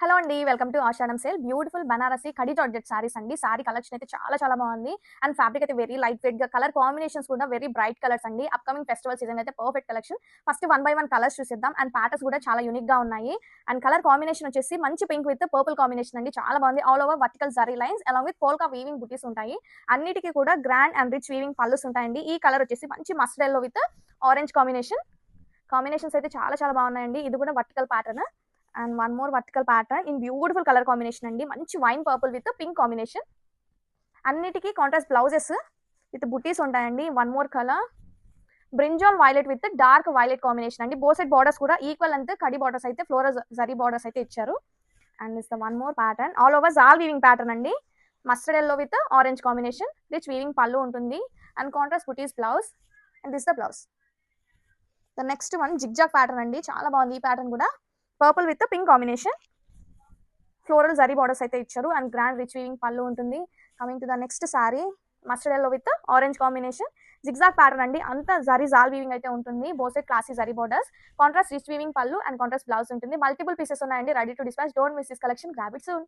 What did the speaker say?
Hello అండి. Welcome to Ashadham sale. Beautiful Banarasi కడి georgette saris అండి. సారీ కలెక్షన్ అయితే చాలా బాగుంది. అండ్ ఫ్యాబ్రిక్ అయితే వెరీ లైట్ వెయిట్‌గా, కలర్ కాంబినేషన్స్ కూడా వెరీ బ్రైట్ కలర్స్ అండి. అప్‌కమింగ్ ఫెస్టివల్ సీజన్ అయితే perfect collection. First one by one colours చూసేద్దాం. అండ్ ప్యాటర్న్స్ కూడా చాలా యూనిక్‌గా ఉన్నాయి. అండ్ కలర్ కాంబినేషన్ వచ్చేసి మంచి పింక్ విత్ పర్పుల్ కాంబినేషన్ అండి. చాలా బాగుంది. All over vertical zari lines along with polka weaving బుటీస్ ఉంటాయి. అన్నిటికి కూడా గ్రాండ్ అండ్ రిచ్ వీవింగ్ పల్లుస్ ఉంటాయండి. ఈ కలర్ వచ్చేసి మంచి mustard yellow with orange combination. Combinations అయితే చాలా బాగున్నాయండి. ఇది కూడా vertical pattern. And one more vertical pattern in beautiful colour combination అండి. మంచి wine purple with pink combination. అన్నిటికీ కాంట్రాస్ట్ బ్లౌజెస్ విత్ బుటీస్ ఉంటాయండి. One more colour brinjal violet with dark violet combination అండి. బోత్ సైడ్ బార్డర్స్ కూడా equal అంతే కడి borders అయితే floral జరీ బార్డర్స్ అయితే ఇచ్చారు. And is the one more pattern all over జాల్ వీవింగ్ ప్యాటర్న్ అండి. Mustard yellow with orange combination. Rich weaving pallu ఉంటుంది. అండ్ కాంట్రాస్ట్ బుటీస్ blouse. And this the blouse. The next one zigzag pattern అండి. చాలా బాగుంది ఈ ప్యాటర్న్ కూడా. Purple with pink combination. Floral జరీ బార్డర్స్ అయితే ఇచ్చారు. And grand rich weaving pallu ఉంటుంది. Coming to the next sorry mustard yellow with orange combination. Zigzag pattern అండి. అంత జరీ జాల్ వీవింగ్ అయితే ఉంటుంది. Both side classy zari borders. Contrast rich weaving పళ్ళు అండ్ కాంట్రాస్ట్ బ్లౌజ్ ఉంటుంది. మల్టిపుల్ పీసెస్ ఉన్నాయండి. Ready to dispatch. Don't miss this collection. Grab it soon.